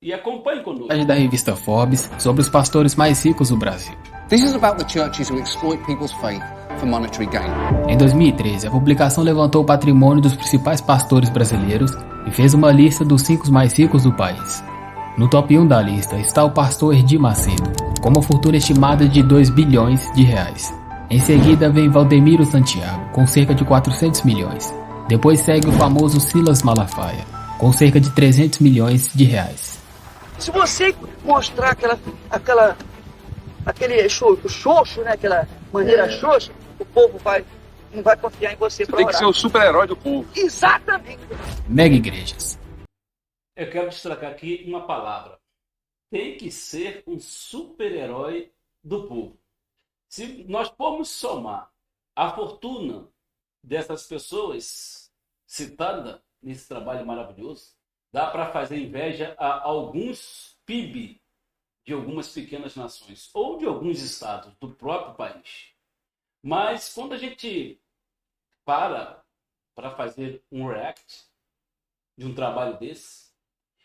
e acompanhe conosco. Da revista Forbes sobre os pastores mais ricos do Brasil. This is about the churches who exploit people's faith for monetary gain. Em 2013, a publicação levantou o patrimônio dos principais pastores brasileiros e fez uma lista dos 5 mais ricos do país. No top 1 da lista está o pastor Edir Macedo, com uma fortuna estimada de 2 bilhões de reais. Em seguida vem Valdemiro Santiago, com cerca de 400 milhões. Depois segue o famoso Silas Malafaia, com cerca de 300 milhões de reais. Se você mostrar aquele xoxo, né, aquela maneira xoxa, o povo não vai confiar em você para orar. Tem que ser o super-herói do povo. Exatamente. Mega igrejas. Eu quero destacar aqui uma palavra. Tem que ser um super-herói do povo. Se nós formos somar a fortuna dessas pessoas citadas nesse trabalho maravilhoso, dá para fazer inveja a alguns PIB de algumas pequenas nações ou de alguns estados do próprio país. Mas quando a gente para fazer um react de um trabalho desse,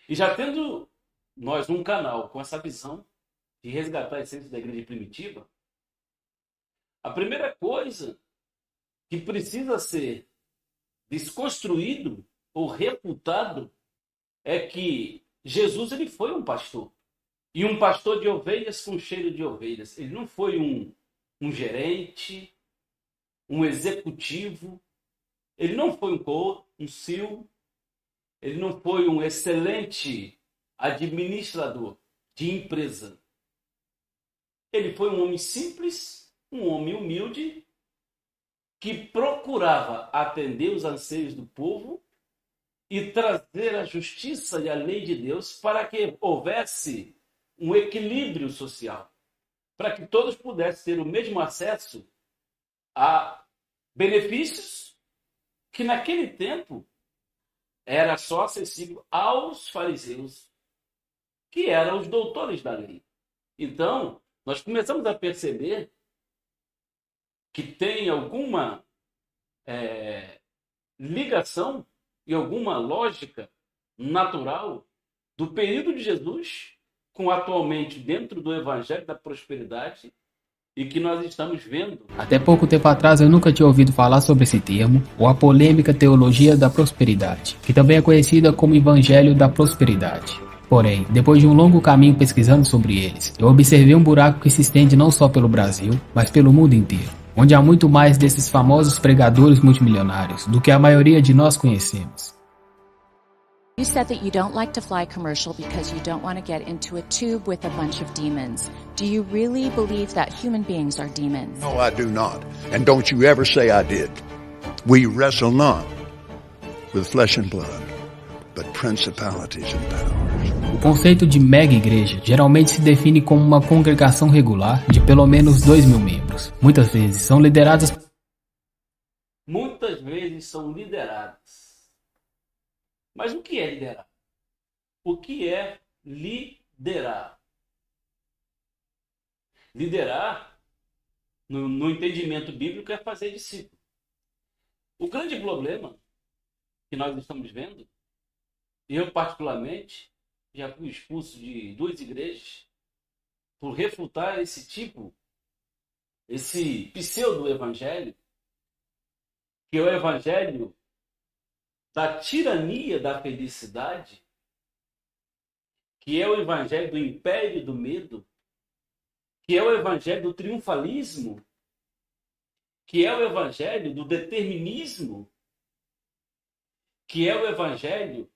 e já tendo nós um canal com essa visão de resgatar a essência da igreja primitiva, a primeira coisa que precisa ser desconstruído ou refutado é que Jesus ele foi um pastor. E um pastor de ovelhas com cheiro de ovelhas. Ele não foi um gerente, um executivo, ele não foi um CEO, ele não foi um excelente administrador de empresa. Ele foi um homem simples, um homem humilde, que procurava atender os anseios do povo e trazer a justiça e a lei de Deus para que houvesse um equilíbrio social, para que todos pudessem ter o mesmo acesso a benefícios que naquele tempo era só acessível aos fariseus, que eram os doutores da lei. Então, nós começamos a perceber que tem alguma ligação e alguma lógica natural do período de Jesus com atualmente dentro do Evangelho da Prosperidade e que nós estamos vendo. Até pouco tempo atrás eu nunca tinha ouvido falar sobre esse termo, ou a polêmica teologia da prosperidade, que também é conhecida como Evangelho da Prosperidade. Porém, depois de um longo caminho pesquisando sobre eles, eu observei um buraco que se estende não só pelo Brasil, mas pelo mundo inteiro, onde há muito mais desses famosos pregadores multimilionários do que a maioria de nós conhecemos. You said that you don't like to fly commercial because you don't want to get into a tube with a bunch of demons. Do you really believe that human beings are demons? No, I do not. And don't you ever say I did. We wrestle not with flesh and blood, but principalities and powers. O conceito de mega igreja geralmente se define como uma congregação regular de pelo menos 2.000 membros. Muitas vezes são lideradas. Mas o que é liderar? O que é liderar? Liderar, no entendimento bíblico, é fazer discípulo. O grande problema que nós estamos vendo, eu particularmente, já fui expulso de 2 igrejas por refutar esse pseudo-evangelho, que é o evangelho da tirania da felicidade, que é o evangelho do império do medo, que é o evangelho do triunfalismo, que é o evangelho do determinismo, que é o evangelho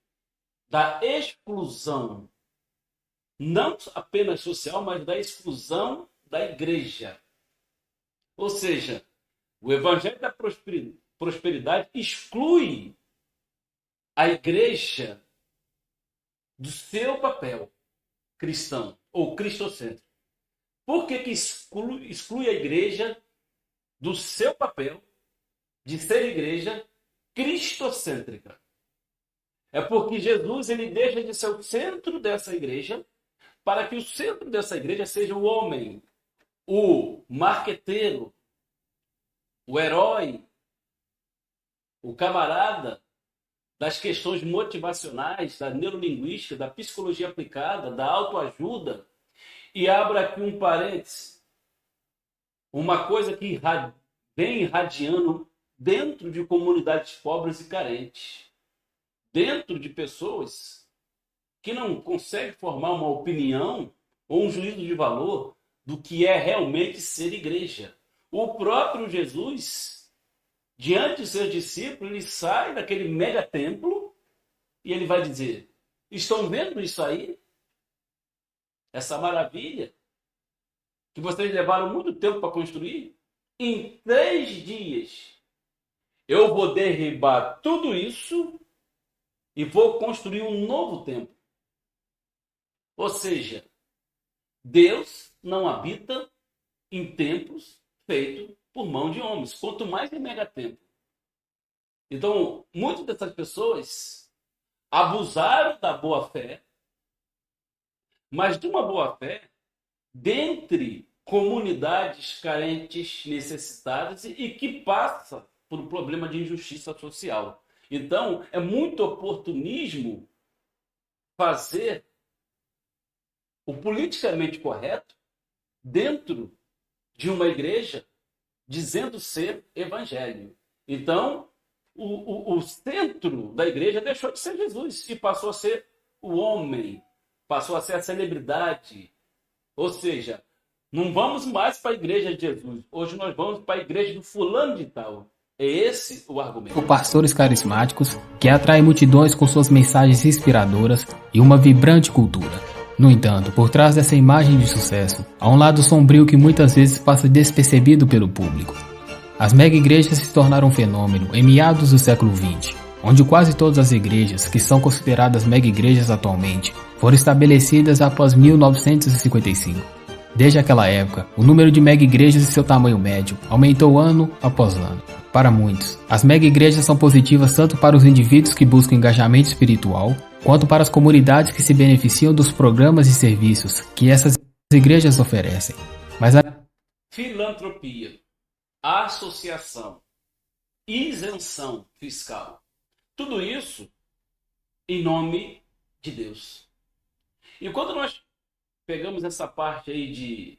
da exclusão, não apenas social, mas da exclusão da igreja. Ou seja, o evangelho da prosperidade exclui a igreja do seu papel cristão ou cristocêntrico. Por que exclui a igreja do seu papel de ser igreja cristocêntrica? É porque Jesus ele deixa de ser o centro dessa igreja para que o centro dessa igreja seja o homem, o marqueteiro, o herói, o camarada das questões motivacionais, da neurolinguística, da psicologia aplicada, da autoajuda. E abro aqui um parêntese. Uma coisa que vem irradiando dentro de comunidades pobres e carentes, dentro de pessoas que não conseguem formar uma opinião ou um juízo de valor do que é realmente ser igreja. O próprio Jesus, diante de seus discípulos, ele sai daquele mega templo e ele vai dizer: estão vendo isso aí? Essa maravilha que vocês levaram muito tempo para construir? Em 3 dias eu vou derribar tudo isso e vou construir um novo templo. Ou seja, Deus não habita em templos feitos por mão de homens, quanto mais em megatemplo. Então, muitas dessas pessoas abusaram da boa-fé, mas de uma boa-fé dentre comunidades carentes, necessitadas e que passa por um problema de injustiça social. Então, é muito oportunismo fazer o politicamente correto dentro de uma igreja dizendo ser evangelho. Então, o centro da igreja deixou de ser Jesus e passou a ser o homem, passou a ser a celebridade. Ou seja, não vamos mais para a igreja de Jesus. Hoje nós vamos para a igreja do fulano de tal. É esse o argumento. Por pastores carismáticos que atraem multidões com suas mensagens inspiradoras e uma vibrante cultura. No entanto, por trás dessa imagem de sucesso, há um lado sombrio que muitas vezes passa despercebido pelo público. As mega-igrejas se tornaram um fenômeno em meados do século XX, onde quase todas as igrejas que são consideradas mega-igrejas atualmente foram estabelecidas após 1955. Desde aquela época, o número de mega-igrejas e seu tamanho médio aumentou ano após ano. Para muitos, as mega-igrejas são positivas tanto para os indivíduos que buscam engajamento espiritual, quanto para as comunidades que se beneficiam dos programas e serviços que essas igrejas oferecem. Mas a filantropia, associação, isenção fiscal, tudo isso em nome de Deus. E quando nós pegamos essa parte aí de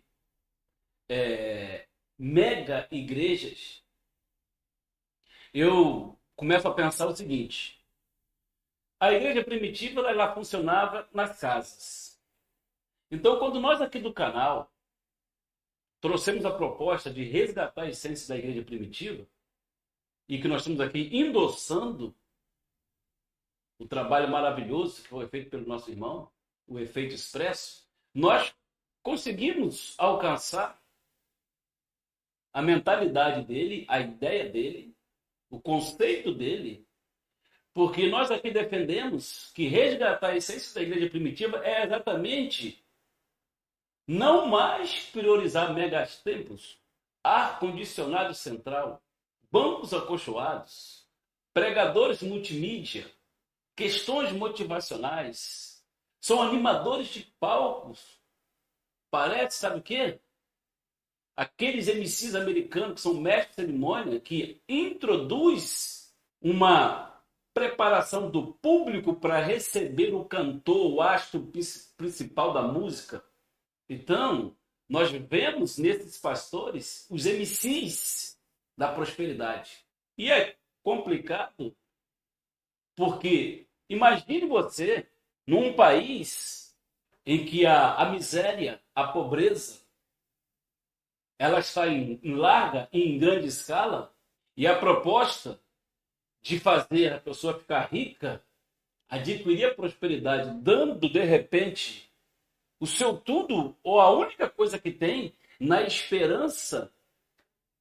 mega igrejas, eu começo a pensar o seguinte: a igreja primitiva ela funcionava nas casas. Então, quando nós aqui do canal trouxemos a proposta de resgatar a essência da igreja primitiva, e que nós estamos aqui endossando o trabalho maravilhoso que foi feito pelo nosso irmão, o Efeito Expresso, nós conseguimos alcançar a mentalidade dele, a ideia dele, o conceito dele, porque nós aqui defendemos que resgatar a essência da igreja primitiva é exatamente não mais priorizar megas templos, ar-condicionado central, bancos acolchoados, pregadores multimídia, questões motivacionais, são animadores de palcos. Parece, sabe o quê? Aqueles MCs americanos que são mestres de cerimônia, que introduz uma preparação do público para receber o cantor, o astro principal da música. Então, nós vemos nesses pastores os MCs da prosperidade. E é complicado porque imagine você num país em que a miséria, a pobreza, ela está em larga e em grande escala, e a proposta de fazer a pessoa ficar rica, adquirir a prosperidade, dando de repente o seu tudo ou a única coisa que tem, na esperança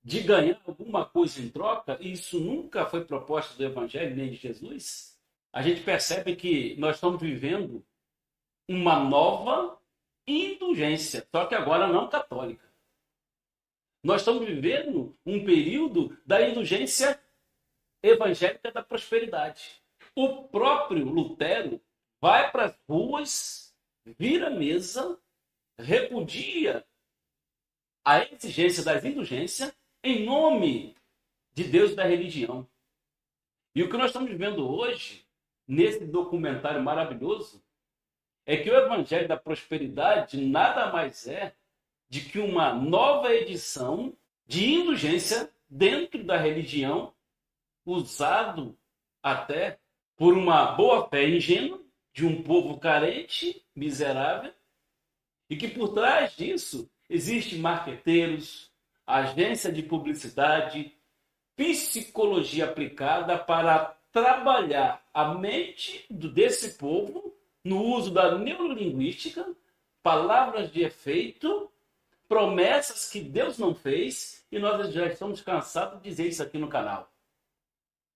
de ganhar alguma coisa em troca, e isso nunca foi proposta do Evangelho nem de Jesus, a gente percebe que nós estamos vivendo uma nova indulgência, só que agora não católica. Nós estamos vivendo um período da indulgência evangélica da prosperidade. O próprio Lutero vai para as ruas, vira mesa, repudia a exigência das indulgências em nome de Deus e da religião. E o que nós estamos vivendo hoje nesse documentário maravilhoso é que o Evangelho da Prosperidade nada mais é de que uma nova edição de indulgência dentro da religião, usado até por uma boa-fé ingênua de um povo carente, miserável, e que por trás disso existem marqueteiros, agência de publicidade, psicologia aplicada para trabalhar a mente desse povo no uso da neurolinguística, palavras de efeito, promessas que Deus não fez, e nós já estamos cansados de dizer isso aqui no canal.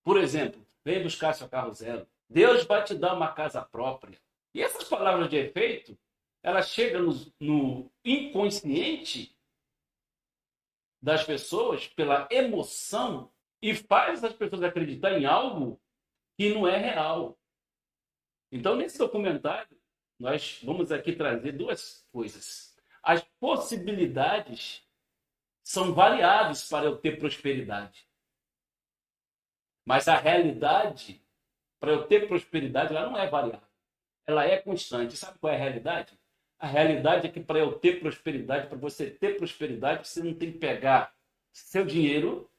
Por exemplo, vem buscar seu carro zero. Deus vai te dar uma casa própria. E essas palavras de efeito, elas chegam no inconsciente das pessoas pela emoção e faz as pessoas acreditar em algo que não é real. Então, nesse documentário, nós vamos aqui trazer duas coisas. As possibilidades são variáveis para eu ter prosperidade. Mas a realidade, para eu ter prosperidade, ela não é variável. Ela é constante. Sabe qual é a realidade? A realidade é que para eu ter prosperidade, para você ter prosperidade, você não tem que pegar seu dinheiro,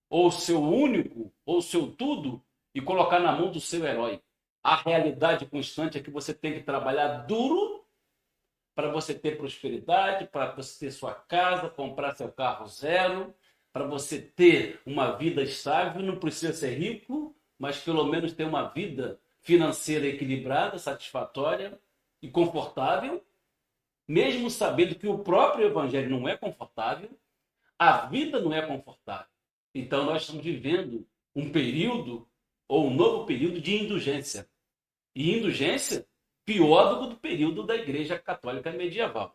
ou seu único, ou seu tudo, e colocar na mão do seu herói. A realidade constante é que você tem que trabalhar duro para você ter prosperidade, para você ter sua casa, comprar seu carro zero, para você ter uma vida estável. Não precisa ser rico, mas pelo menos ter uma vida financeira equilibrada, satisfatória e confortável, mesmo sabendo que o próprio evangelho não é confortável, a vida não é confortável. Então nós estamos vivendo um período, ou um novo período de indulgência. E indulgência pior do que o período da Igreja Católica medieval.